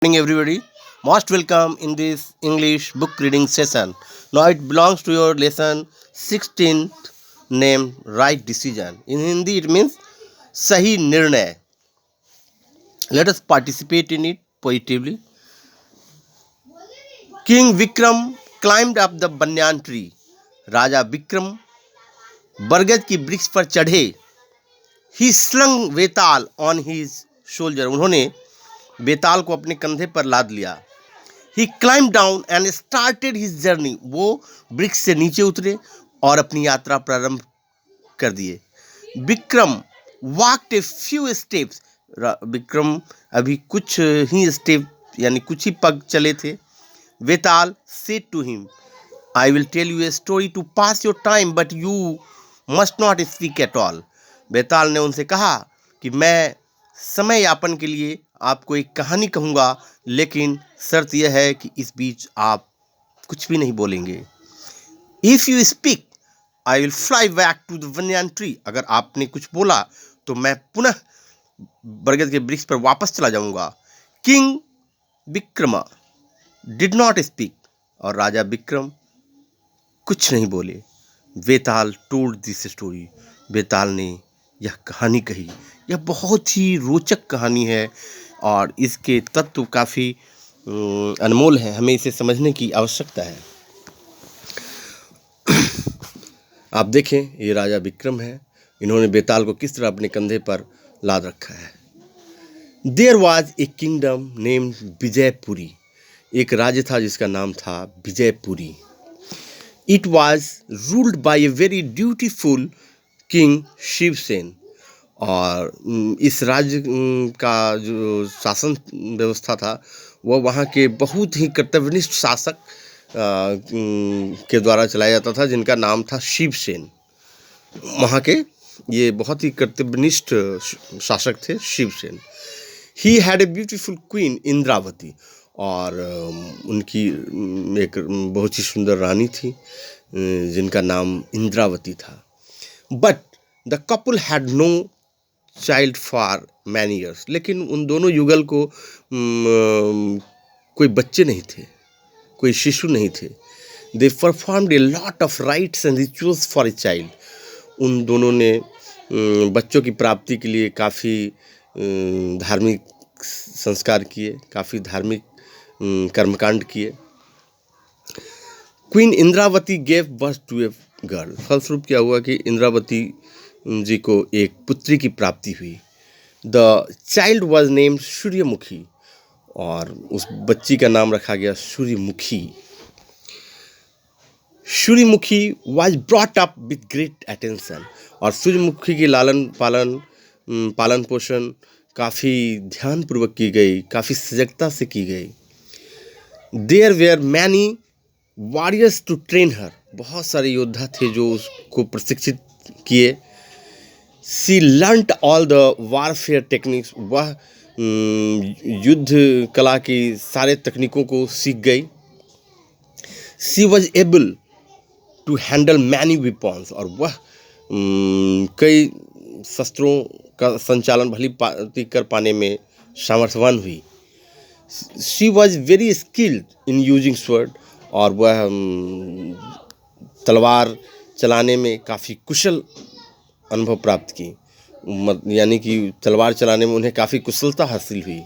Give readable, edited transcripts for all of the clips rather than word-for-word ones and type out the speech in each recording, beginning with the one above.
Morning, everybody. Most welcome in this English book reading session. Now it belongs to your lesson 16th named Right Decision. In Hindi, it means Sahi Nirnay. Let us participate in it positively. King Vikram climbed up the banyan tree. राजा विक्रम बरगद की वृक्ष पर चढ़े. He slung Vetal on his shoulder. उन्होंने बेताल को अपने कंधे पर लाद लिया. He climbed down and started his journey. वो वृक्ष से नीचे उतरे और अपनी यात्रा प्रारंभ कर दिए. Vikram walked a few steps. Vikram अभी कुछ ही स्टेप यानी कुछ ही पग चले थे. वेताल said to him, I will tell you a story to pass your time, but you must not speak at all. बेताल ने उनसे कहा कि मैं समय यापन के लिए आपको एक कहानी कहूँगा, लेकिन शर्त यह है कि इस बीच आप कुछ भी नहीं बोलेंगे. If you speak, I will fly back to the banyan tree. अगर आपने कुछ बोला तो मैं पुनः बरगद के वृक्ष पर वापस चला जाऊंगा. King Vikrama did not speak. और राजा विक्रम कुछ नहीं बोले. वेताल told this story. वेताल ने यह कहानी कही. यह बहुत ही रोचक कहानी है और इसके तत्व काफ़ी अनमोल हैं. हमें इसे समझने की आवश्यकता है. आप देखें, ये राजा विक्रम है. इन्होंने बेताल को किस तरह अपने कंधे पर लाद रखा है. There was a kingdom named Vijaypuri. एक राज्य था जिसका नाम था Vijaypuri. It was ruled by a very dutiful king Shivsen. और इस राज्य का जो शासन व्यवस्था था वह वहाँ के बहुत ही कर्तव्यनिष्ठ शासक के द्वारा चलाया जाता था, जिनका नाम था शिवसेन. वहाँ के ये बहुत ही कर्तव्यनिष्ठ शासक थे Shivsen. He had a beautiful queen Indravati. और उनकी एक बहुत ही सुंदर रानी थी जिनका नाम इंद्रावती था. But the couple had no child for many years. लेकिन उन दोनों युगल को कोई बच्चे नहीं थे, कोई शिशु नहीं थे. They performed a lot of rights and rituals for a child. उन दोनों ने बच्चों की प्राप्ति के लिए काफ़ी धार्मिक संस्कार किए, काफ़ी धार्मिक कर्मकांड किए. Queen Indravati gave birth to a girl. फलस्वरूप क्या हुआ कि इंद्रावती जी को एक पुत्री की प्राप्ति हुई. द चाइल्ड वॉज नेम्ड सूर्यमुखी. और उस बच्ची का नाम रखा गया सूर्यमुखी. सूर्यमुखी was brought up with great attention. और सूर्यमुखी की पालन पोषण काफ़ी ध्यानपूर्वक की गई, काफ़ी सजगता से की गई. There were many warriors to train her. बहुत सारे योद्धा थे जो उसको प्रशिक्षित किए. She learned all the warfare techniques. वह युद्ध कला की सारे तकनीकों को सीख गई. She was able to handle many weapons. और वह कई शस्त्रों का संचालन भली भांति कर पाने में सामर्थ्यवान हुई. She was very skilled in using sword. और वह तलवार चलाने में काफ़ी कुशल अनुभव प्राप्त की. यानी कि तलवार चलाने में उन्हें काफ़ी कुशलता हासिल हुई.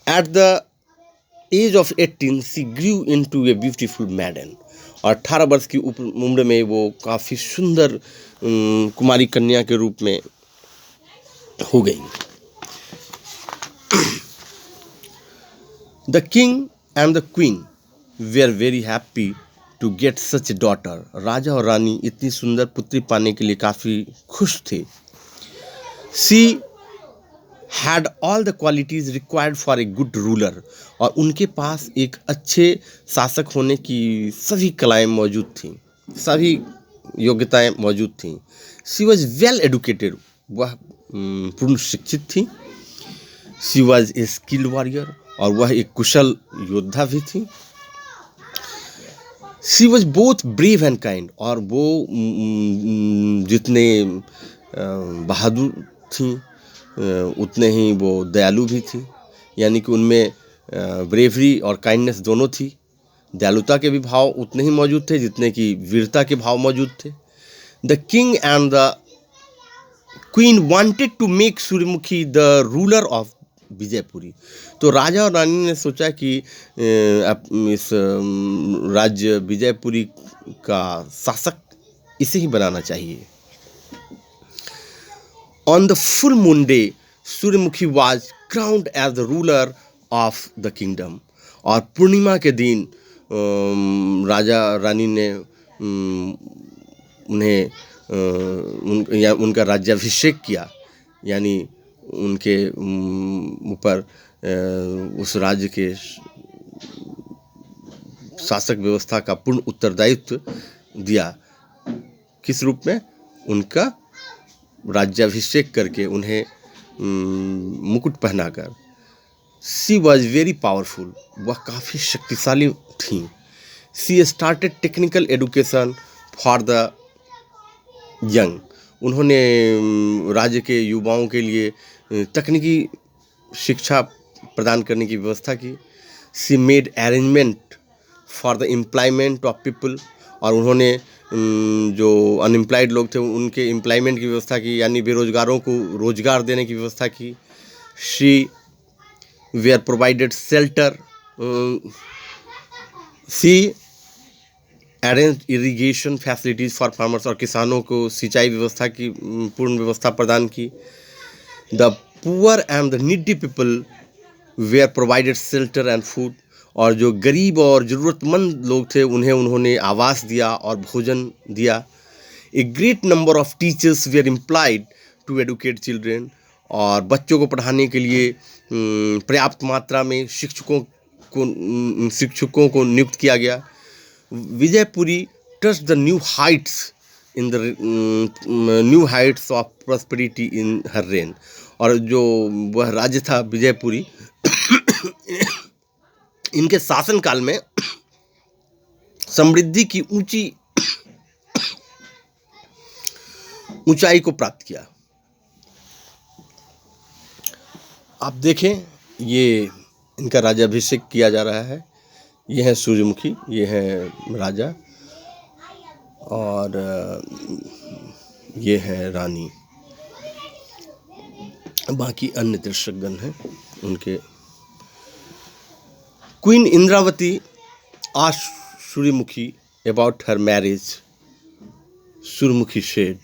At the age of 18 she grew into a beautiful maiden. और 18 वर्ष की उम्र में वो काफ़ी सुंदर कुमारी कन्या के रूप में हो गई. The king and the queen were very happy to get such a daughter. राजा और रानी इतनी सुंदर पुत्री पाने के लिए काफ़ी खुश थे. She had all the qualities required for a good ruler. और उनके पास एक अच्छे शासक होने की सभी कलाएं मौजूद थीं, सभी योग्यताएं मौजूद थीं. सी वॉज वेल एडुकेटेड. वह पूर्ण शिक्षित थी. सी वॉज ए स्किल्ड वॉरियर. और वह एक कुशल योद्धा भी थी. She was both brave and kind. और वो जितने बहादुर थी उतने ही वो दयालु भी थी. यानी कि उनमें ब्रेवरी और काइंडनेस दोनों थी। दयालुता के भी भाव उतने ही मौजूद थे जितने कि वीरता के भाव मौजूद थे। The king and the queen wanted to make Suryamukhi the ruler of Vijaypuri. तो राजा और रानी ने सोचा कि इस राज्य विजयपुरी का शासक इसे ही बनाना चाहिए। On the full moon day Suryamukhi was crowned as the ruler of the kingdom. और पूर्णिमा के दिन राजा रानी ने उन्हें उनका राज्याभिषेक किया, यानी उनके ऊपर उस राज्य के शासक व्यवस्था का पूर्ण उत्तरदायित्व दिया। किस रूप में? उनका राज्याभिषेक करके, उन्हें मुकुट पहनाकर। शी वॉज वेरी पावरफुल, वह काफ़ी शक्तिशाली थी। She started technical education for the young. उन्होंने राज्य के युवाओं के लिए तकनीकी शिक्षा प्रदान करने की व्यवस्था की। She made arrangement for the employment of people. और उन्होंने जो अनएम्प्लॉयड लोग थे उनके एम्प्लॉयमेंट की व्यवस्था की, यानी बेरोजगारों को रोजगार देने की व्यवस्था की। She where provided shelter. She arrange irrigation facilities for farmers. और किसानों को सिंचाई व्यवस्था की पूर्ण व्यवस्था प्रदान की। The poor and the needy people were provided shelter and food. और जो गरीब और ज़रूरतमंद लोग थे उन्हें उन्होंने आवास दिया और भोजन दिया। A great number of teachers were employed to educate children. और बच्चों को पढ़ाने के लिए पर्याप्त मात्रा में शिक्षकों को नियुक्त किया गया। Vijaypuri touch the new heights in the new Heights of prosperity in her rain. और जो वह राज्य था विजयपुरी इनके शासन काल में समृद्धि की ऊंचाई को प्राप्त किया। आप देखें, ये इनका राज्याभिषेक किया जा रहा है। ये है सूर्यमुखी, ये है राजा, और ये है रानी। बाकी अन्य दर्शकगण हैं उनके। क्वीन इंद्रावती आस्क्ड सूर्यमुखी अबाउट हर मैरिज। सूर्यमुखी said,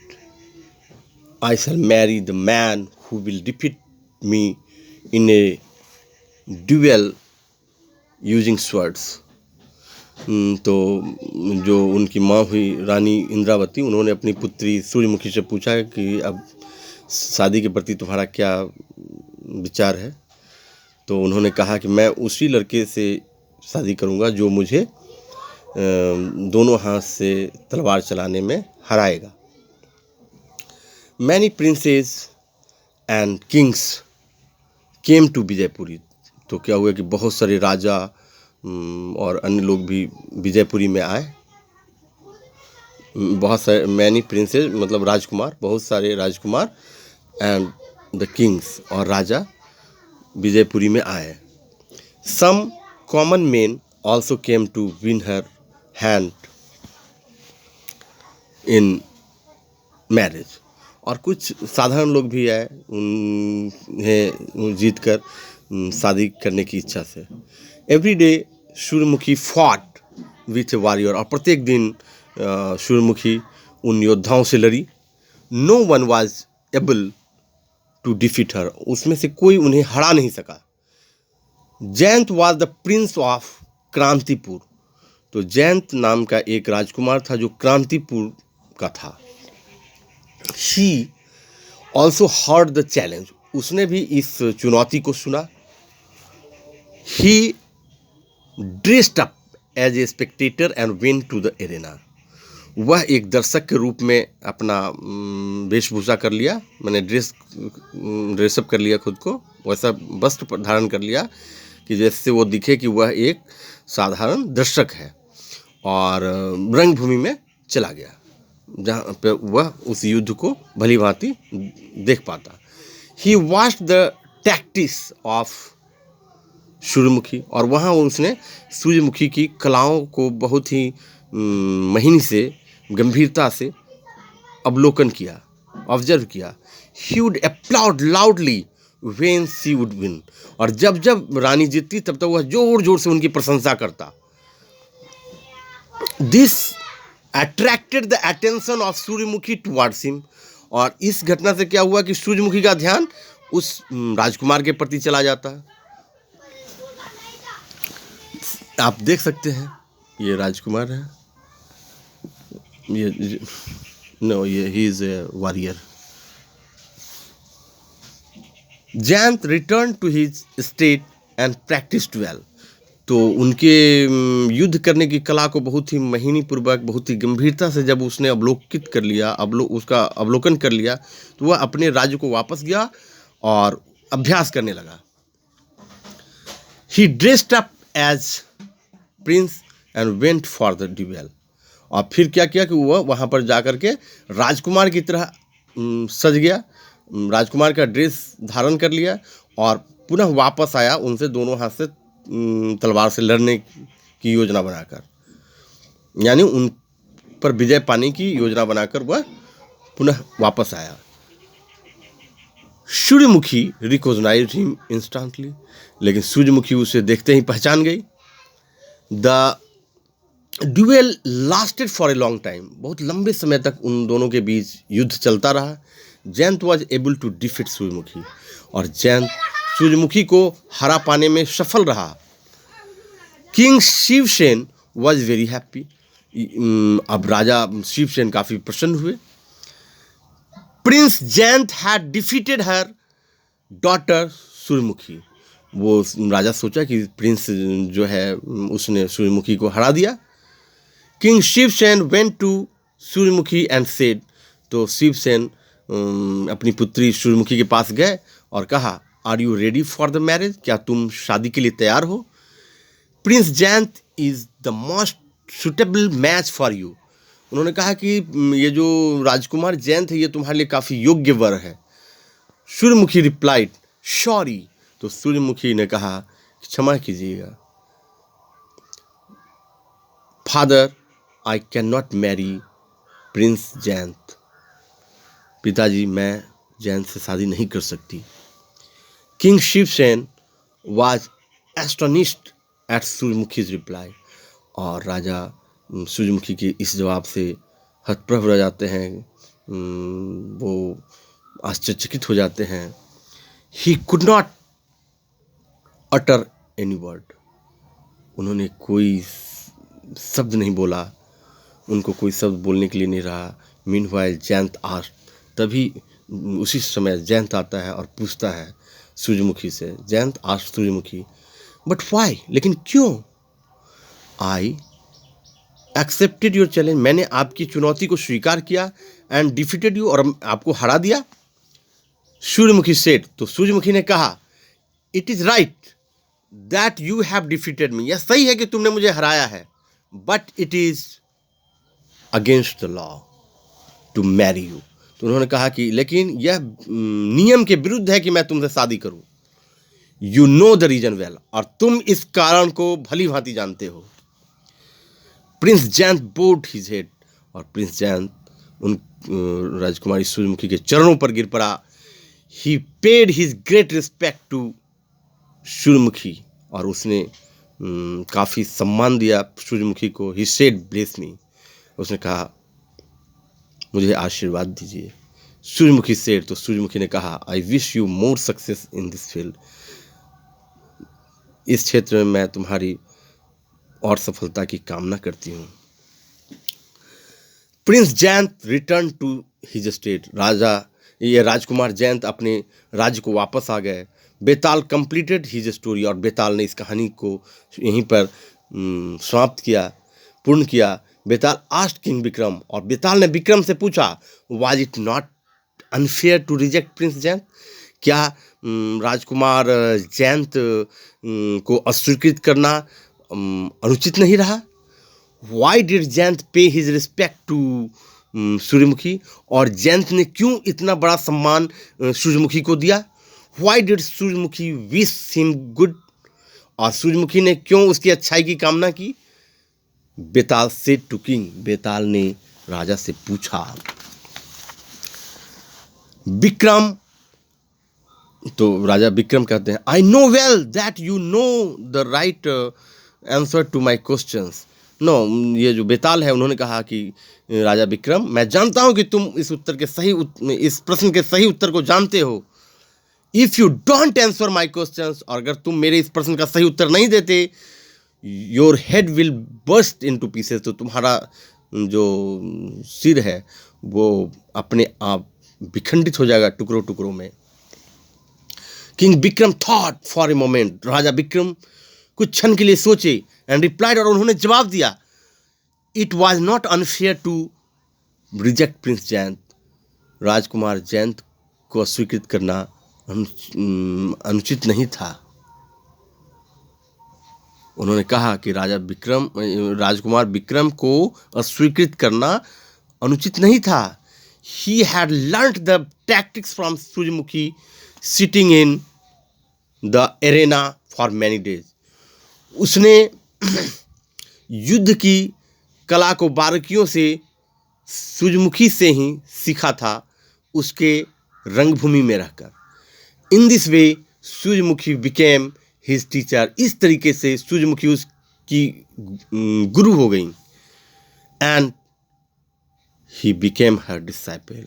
I shall marry the man who will defeat me in a duel using swords। तो जो उनकी माँ हुई रानी इंद्रावती, उन्होंने अपनी पुत्री सूर्यमुखी से पूछा कि अब शादी के प्रति तुम्हारा क्या विचार है। तो उन्होंने कहा कि मैं उसी लड़के से शादी करूंगा जो मुझे दोनों हाथ से तलवार चलाने में हराएगा। Many princes and kings came to Vijaypuri. तो क्या हुआ कि बहुत सारे राजा और अन्य लोग भी विजयपुरी में आए। बहुत सारे मैनी प्रिंसेस मतलब राजकुमार, बहुत सारे राजकुमार एंड द किंग्स और राजा विजयपुरी में आए। Some common men also came to win her hand in marriage. और कुछ साधारण लोग भी आए उन्हें जीत कर शादी करने की इच्छा से। Every day Suryamukhi fought with a warrior. और प्रत्येक दिन सूर्यमुखी उन योद्धाओं से लड़ी। No one was able to defeat her. उसमें से कोई उन्हें हरा नहीं सका। Jayant was the prince of Krantipur. तो जयंत नाम का एक राजकुमार था जो क्रांतिपुर का था। She also heard the challenge। उसने भी इस चुनौती को सुना। He dressed up as a spectator and went to the arena। वह एक दर्शक के रूप में अपना वेशभूषा कर लिया, मैंने ड्रेसअप कर लिया खुद को, वैसा वस्त्र धारण कर लिया कि जैसे वो दिखे कि वह एक साधारण दर्शक है, और रंगभूमि में चला गया जहाँ पे वह उस युद्ध को भली भांति देख पाता। He watched the tactics of सूर्यमुखी, और वहाँ उसने सूर्यमुखी की कलाओं को बहुत ही महीनी से, गंभीरता से अवलोकन किया, ऑब्जर्व किया। He would applaud loudly when she would win, और जब जब रानी जीतती तब तक वह जोर जोर से उनकी प्रशंसा करता। This attracted the attention of सूर्यमुखी टुवर्ड्स हिम, और इस घटना से क्या हुआ कि सूर्यमुखी का ध्यान उस राजकुमार के प्रति चला जाता। आप देख सकते हैं, ये राजकुमार है, ये नो, ये he is a warrior. Jayant return to his state and practised well, तो उनके युद्ध करने की कला को बहुत ही महीनी पूर्वक, बहुत ही गंभीरता से जब उसने अवलोकित कर लिया, उसका अवलोकन कर लिया, तो वह अपने राज्य को वापस गया और अभ्यास करने लगा। He dressed up as prince and went for the duel, और फिर क्या किया कि वह वहाँ पर जाकर के राजकुमार की तरह सज गया, राजकुमार का ड्रेस धारण कर लिया, और पुनः वापस आया उनसे दोनों हाथ से तलवार से लड़ने की योजना बनाकर, यानी उन पर विजय पाने की योजना बनाकर वह पुनः वापस आया। सूर्यमुखी रिकॉग्नाइज्ड हिम इंस्टेंटली, लेकिन सूर्यमुखी उसे देखते ही पहचान गई। The dual lasted for a long time, बहुत लंबे समय तक उन दोनों के बीच युद्ध चलता रहा। Jayant was able to defeat Suryamukhi, और जयंत सूर्यमुखी को हरा पाने में सफल रहा। King Shivsena was very happy, अब राजा शिवसेन काफ़ी प्रसन्न हुए। Prince Jayant had defeated her daughter सूर्यमुखी, वो राजा सोचा कि प्रिंस जो है उसने सूर्यमुखी को हरा दिया। किंग शिवसेन वेंट टू सूर्यमुखी एंड सेड, तो शिवसेन अपनी पुत्री सूर्यमुखी के पास गए और कहा, are you ready for the marriage, क्या तुम शादी के लिए तैयार हो? Prince Jayant is the most suitable match for you, उन्होंने कहा कि ये जो राजकुमार जयंत है ये तुम्हारे लिए काफ़ी योग्य वर है। सूर्यमुखी रिप्लाइड, सॉरी, तो सूर्यमुखी ने कहा, क्षमा कीजिएगा father, I can not marry prince Jayant, पिताजी मैं जयंत से शादी नहीं कर सकती। King Shivsen was astonished at Suryamukhi's reply, और राजा सूर्यमुखी के इस जवाब से हतप्रभ रह जाते हैं, वो आश्चर्यचकित हो जाते हैं। He could not utter any word, उन्होंने कोई शब्द नहीं बोला, उनको कोई शब्द बोलने के लिए नहीं रहा। मीनवाइल जयंत आस्क्ड, तभी उसी समय जयंत आता है और पूछता है सूर्यमुखी से। जयंत आस्क्ड सूर्यमुखी, बट व्हाई, लेकिन क्यों? आई एक्सेप्टेड योर चैलेंज, मैंने आपकी चुनौती को स्वीकार किया, एंड डिफीटेड यू, और आपको हरा दिया। सूर्यमुखी सेड, तो सूर्यमुखी ने कहा, it is right that you have defeated me, यह सही है कि तुमने मुझे हराया है, but it is against the law to marry you, तो उन्होंने कहा कि लेकिन यह नियम के विरुद्ध है कि मैं तुमसे शादी करूं। You know the reason well, और तुम इस कारण को भली भांति जानते हो। Prince Jayant bowed his head, और प्रिंस जयंत उन राजकुमारी सूर्यमुखी के चरणों पर गिर पड़ा। He paid his great respect to Suryamukhi, और उसने काफ़ी सम्मान दिया सूर्यमुखी को। ही सेड ब्लेस मी, उसने कहा मुझे आशीर्वाद दीजिए। सूर्यमुखी सेड, तो सूर्यमुखी ने कहा, I wish you more success in this field, इस क्षेत्र में मैं तुम्हारी और सफलता की कामना करती हूँ। Prince Jayant return to his state, राजकुमार जयंत अपने राज्य को वापस आ गए। बेताल कंप्लीटेड हिज स्टोरी, और बेताल ने इस कहानी को यहीं पर समाप्त किया, पूर्ण किया। बेताल आस्क्ड किंग विक्रम, और बेताल ने विक्रम से पूछा, was it not unfair to reject prince Jayant, क्या राजकुमार जयंत को अस्वीकृत करना अनुचित नहीं रहा? वाई डिड जयंत पे हिज रिस्पेक्ट टू सूर्यमुखी, और जयंत ने क्यों इतना बड़ा सम्मान सूर्यमुखी को दिया? वाई डिड सूर्यमुखी विश हिम गुड, और सूरजमुखी ने क्यों उसकी अच्छाई की कामना की? बेताल से टू किंग, बेताल ने राजा से पूछा। विक्रम, तो राजा विक्रम कहते हैं, I know well that you know the right answer to my questions. No, ये जो बेताल है उन्होंने कहा कि राजा विक्रम, मैं जानता हूं कि तुम इस प्रश्न के सही उत्तर को जानते हो। If you don't answer my questions, और अगर तुम मेरे इस प्रश्न का सही उत्तर नहीं देते, your head will burst into pieces, तो तुम्हारा जो सिर है वो अपने आप विखंडित हो जाएगा टुकड़ों टुकड़ों में। King Vikram thought for a moment, राजा विक्रम कुछ क्षण के लिए सोचे, एंड रिप्लाइड, और उन्होंने जवाब दिया, it was not unfair to reject prince Jayant, राजकुमार जयंत को अस्वीकृत करना अनुचित नहीं था। उन्होंने कहा कि राजकुमार विक्रम को अस्वीकृत करना अनुचित नहीं था। He had learnt the tactics from सूर्यमुखी sitting in the arena for many days. उसने युद्ध की कला को बारीकियों से सूर्यमुखी से ही सीखा था, उसके रंगभूमि में रहकर। इन दिस वे सूर्यमुखी became his teacher, इस तरीके से सूर्यमुखी उसकी गुरु हो गई। And he became her disciple,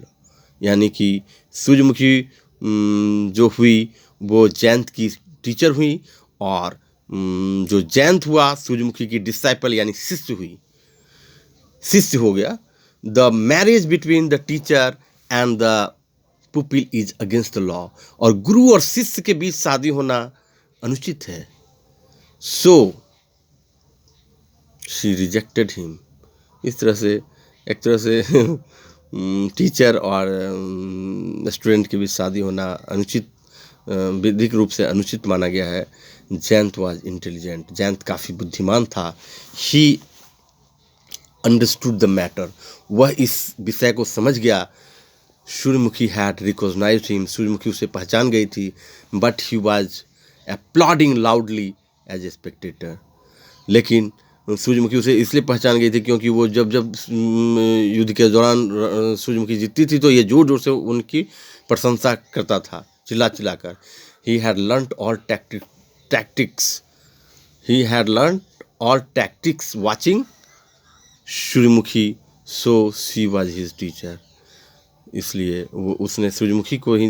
यानी कि सूर्यमुखी जो हुई वो जयंत की टीचर हुई, और जो जयंत हुआ सूर्यमुखी की डिसाइपल यानी शिष्य हो गया। The marriage between the teacher and the pupil is against the law, और गुरु और शिष्य के बीच शादी होना अनुचित है। So she rejected him. इस तरह से एक तरह से टीचर और स्टूडेंट के बीच शादी होना अनुचित, विधिक रूप से अनुचित माना गया है। जयंत वाज इंटेलिजेंट, जयंत काफ़ी बुद्धिमान था। ही अंडरस्टूड द मैटर, वह इस विषय को समझ गया। सूर्यमुखी हैड रिकॉग्नाइज्ड हिम, सूर्यमुखी उसे पहचान गई थी। But he was applauding loudly as a spectator, लेकिन सूर्यमुखी उसे इसलिए पहचान गई थी क्योंकि वो जब युद्ध के दौरान सूर्यमुखी जीतती थी तो ये जोर जोर से उनकी प्रशंसा करता था, चिल्ला चिल्ला कर। He had learned all tactics watching Suryamukhi, so she was his teacher. इसलिए वो उसने सूर्यमुखी को ही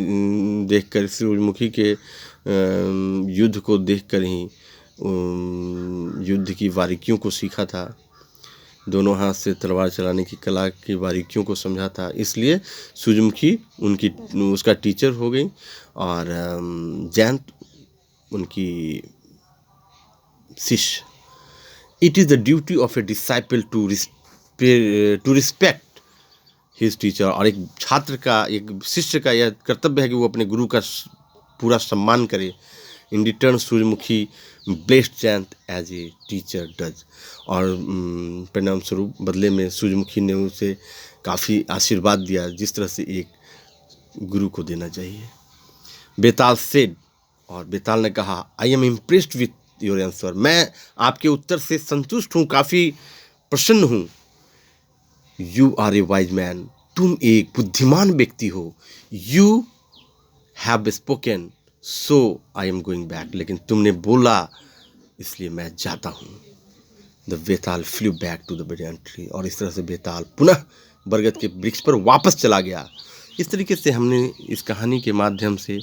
देखकर, सूर्यमुखी के युद्ध को देखकर ही युद्ध की बारीकियों को सीखा था, दोनों हाथ से तलवार चलाने की कला की बारीकियों को समझा था। इसलिए सूर्यमुखी उसका टीचर हो गई, और जयंत उनकी शिष्य। It is the duty of a disciple to respect his teacher, और एक छात्र का, एक शिष्य का यह कर्तव्य है कि वो अपने गुरु का पूरा सम्मान करे। In return Suryamukhi blessed Jayant as a teacher does, और परिणाम स्वरूप बदले में सूर्यमुखी ने उसे काफ़ी आशीर्वाद दिया, जिस तरह से एक गुरु को देना चाहिए। बेताल सेड, और बेताल ने कहा, I am impressed with your answer, मैं आपके उत्तर से संतुष्ट हूँ, काफ़ी प्रसन्न हूँ। You are a wise man, तुम एक बुद्धिमान व्यक्ति हो। You have spoken, so I am going back, लेकिन तुमने बोला इसलिए मैं जाता हूँ। The Betaal flew back to the banyan tree, और इस तरह से बेताल पुनः बरगद के वृक्ष पर वापस चला गया। इस तरीके से हमने इस कहानी के माध्यम से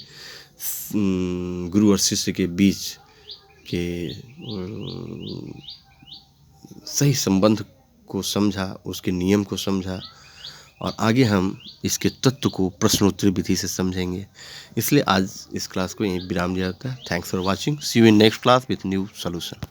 गुरु और शिष्य के बीच के सही संबंध को समझा, उसके नियम को समझा, और आगे हम इसके तत्व को प्रश्नोत्तरी विधि से समझेंगे। इसलिए आज इस क्लास को यहीं विराम दिया जाता है। Thanks for watching, see you in next class with new solution.